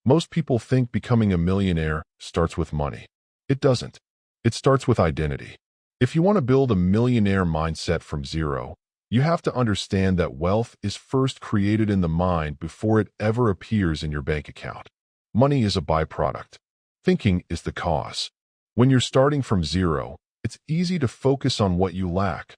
Most people think becoming a millionaire starts with money. It doesn't. It starts with identity. If you want to build a millionaire mindset from zero, you have to understand that wealth is first created in the mind before it ever appears in your bank account. Money is a byproduct. Thinking is the cause. When you're starting from zero, it's easy to focus on what you lack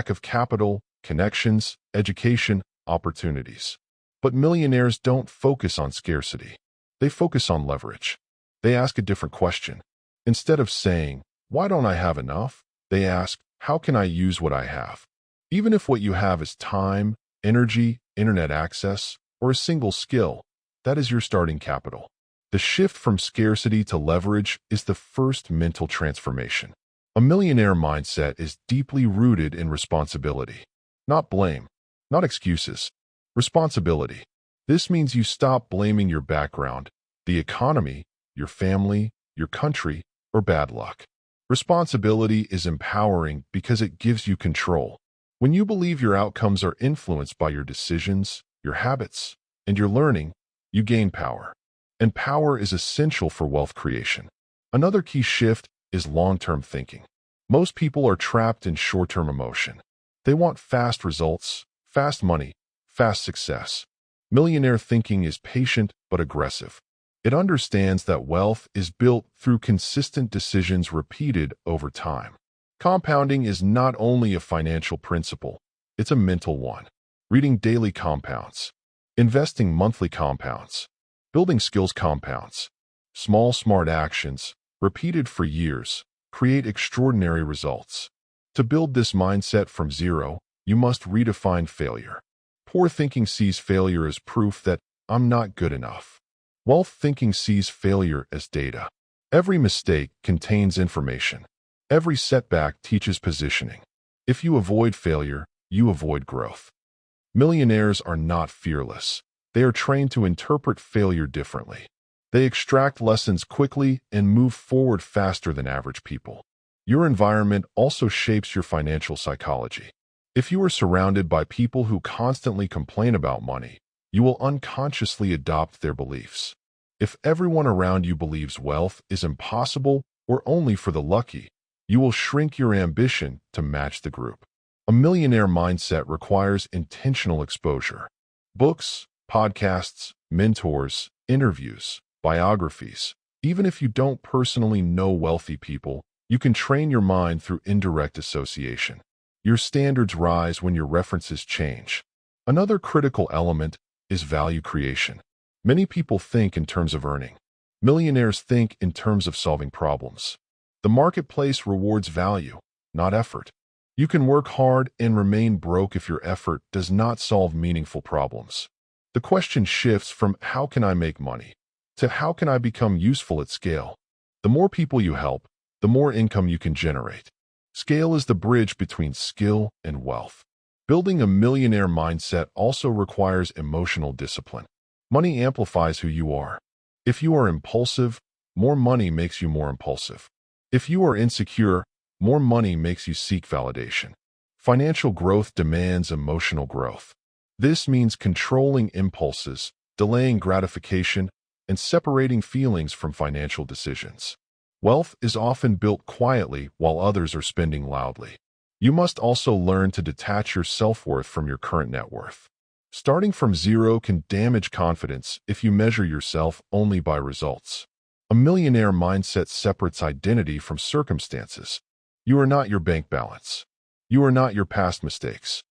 of capital, connections, education, opportunities. But millionaires don't focus on scarcity. They focus on leverage. They ask a different question. Instead of saying, "Why don't I have enough?" they ask, "How can I use what I have?" Even if what you have is time, energy, internet access, or a single skill, that is your starting capital. The shift from scarcity to leverage is the first mental transformation. A millionaire mindset is deeply rooted in responsibility. Not blame, not excuses. Responsibility. This means you stop blaming your background, the economy, your family, your country, or bad luck. Responsibility is empowering because it gives you control. When you believe your outcomes are influenced by your decisions, your habits, and your learning, you gain power. And power is essential for wealth creation. Another key shift is long-term thinking. Most people are trapped in short-term emotion. They want fast results, fast money, fast success. Millionaire thinking is patient but aggressive. It understands that wealth is built through consistent decisions repeated over time. Compounding is not only a financial principle, it's a mental one. Reading daily compounds. Investing monthly compounds. Building skills compounds. Small, smart actions, repeated for years, create extraordinary results. To build this mindset from zero, you must redefine failure. Poor thinking sees failure as proof that I'm not good enough. Wealth thinking sees failure as data. Every mistake contains information. Every setback teaches positioning. If you avoid failure, you avoid growth. Millionaires are not fearless. They are trained to interpret failure differently. They extract lessons quickly and move forward faster than average people. Your environment also shapes your financial psychology. If you are surrounded by people who constantly complain about money, you will unconsciously adopt their beliefs. If everyone around you believes wealth is impossible or only for the lucky, you will shrink your ambition to match the group. A millionaire mindset requires intentional exposure. Books, podcasts, mentors, interviews, biographies. Even if you don't personally know wealthy people, you can train your mind through indirect association. Your standards rise when your references change. Another critical element is value creation. Many people think in terms of earning. Millionaires think in terms of solving problems. The marketplace rewards value, not effort. You can work hard and remain broke if your effort does not solve meaningful problems. The question shifts from "How can I make money?" to "How can I become useful at scale?" The more people you help, the more income you can generate. Scale is the bridge between skill and wealth. Building a millionaire mindset also requires emotional discipline. Money amplifies who you are. If you are impulsive, more money makes you more impulsive. If you are insecure, more money makes you seek validation. Financial growth demands emotional growth. This means controlling impulses, delaying gratification, and separating feelings from financial decisions. Wealth is often built quietly while others are spending loudly. You must also learn to detach your self-worth from your current net worth. Starting from zero can damage confidence if you measure yourself only by results. A millionaire mindset separates identity from circumstances. You are not your bank balance. You are not your past mistakes.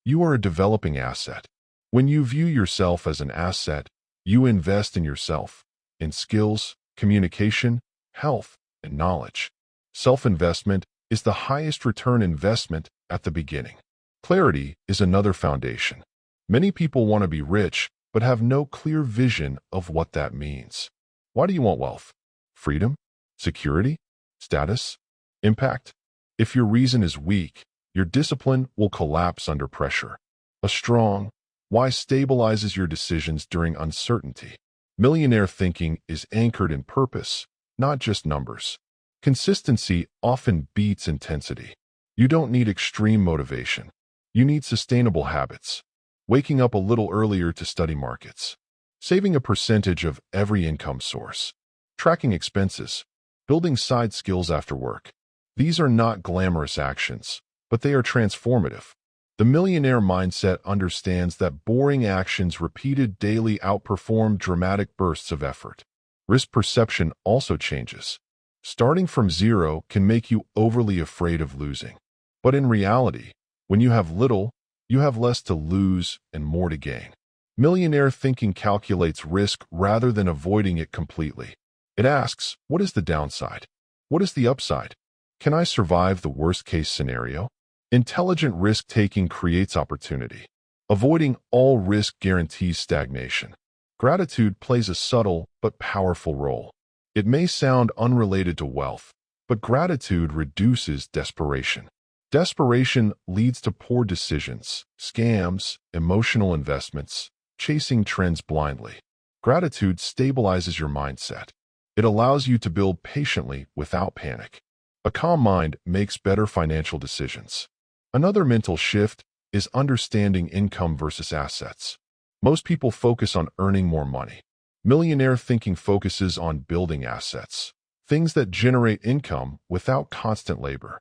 You are a developing asset. When you view yourself as an asset, you invest in yourself, in skills, communication, health, and knowledge. Self-investment is the highest return investment at the beginning. Clarity is another foundation. Many people want to be rich, but have no clear vision of what that means. Why do you want wealth? Freedom? Security? Status? Impact? If your reason is weak, your discipline will collapse under pressure. A strong why stabilizes your decisions during uncertainty. Millionaire thinking is anchored in purpose, not just numbers. Consistency often beats intensity. You don't need extreme motivation. You need sustainable habits. Waking up a little earlier to study markets. saving a percentage of every income source, tracking expenses, building side skills after work. These are not glamorous actions, but they are transformative. The millionaire mindset understands that boring actions repeated daily outperform dramatic bursts of effort. Risk perception also changes. Starting from zero can make you overly afraid of losing. But in reality, when you have little, you have less to lose and more to gain. Millionaire thinking calculates risk rather than avoiding it completely. It asks, what is the downside? What is the upside? Can I survive the worst-case scenario? Intelligent risk-taking creates opportunity. Avoiding all risk guarantees stagnation. Gratitude plays a subtle but powerful role. It may sound unrelated to wealth, but gratitude reduces desperation. Desperation leads to poor decisions, scams, emotional investments, chasing trends blindly. Gratitude stabilizes your mindset. It allows you to build patiently without panic. A calm mind makes better financial decisions. Another mental shift is understanding income versus assets. Most people focus on earning more money. Millionaire thinking focuses on building assets, things that generate income without constant labor.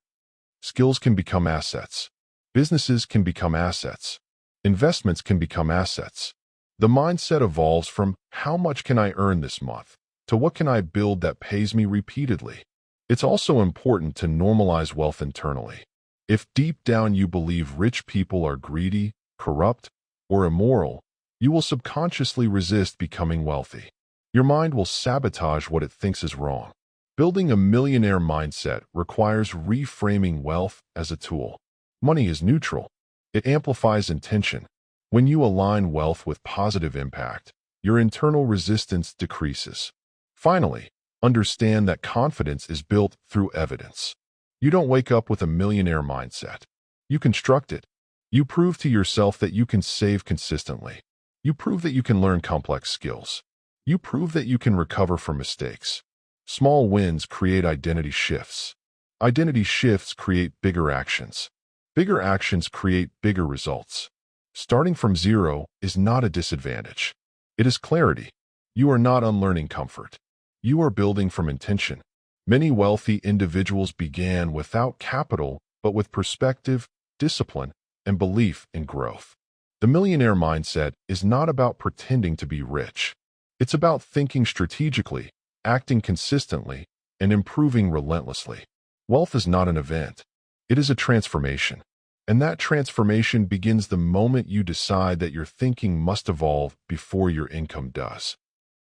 Skills can become assets. Businesses can become assets. Investments can become assets. The mindset evolves from how much can I earn this month to what can I build that pays me repeatedly. It's also important to normalize wealth internally. If deep down you believe rich people are greedy, corrupt, or immoral, you will subconsciously resist becoming wealthy. Your mind will sabotage what it thinks is wrong. Building a millionaire mindset requires reframing wealth as a tool. Money is neutral. It amplifies intention. When you align wealth with positive impact, your internal resistance decreases. Finally, understand that confidence is built through evidence. You don't wake up with a millionaire mindset. You construct it. You prove to yourself that you can save consistently. You prove that you can learn complex skills. You prove that you can recover from mistakes. Small wins create identity shifts. Identity shifts create bigger actions. Bigger actions create bigger results. Starting from zero is not a disadvantage. It is clarity. You are not unlearning comfort. You are building from intention. Many wealthy individuals began without capital, but with perspective, discipline, and belief in growth. The millionaire mindset is not about pretending to be rich. It's about thinking strategically, acting consistently, and improving relentlessly. Wealth is not an event. It is a transformation. And that transformation begins the moment you decide that your thinking must evolve before your income does.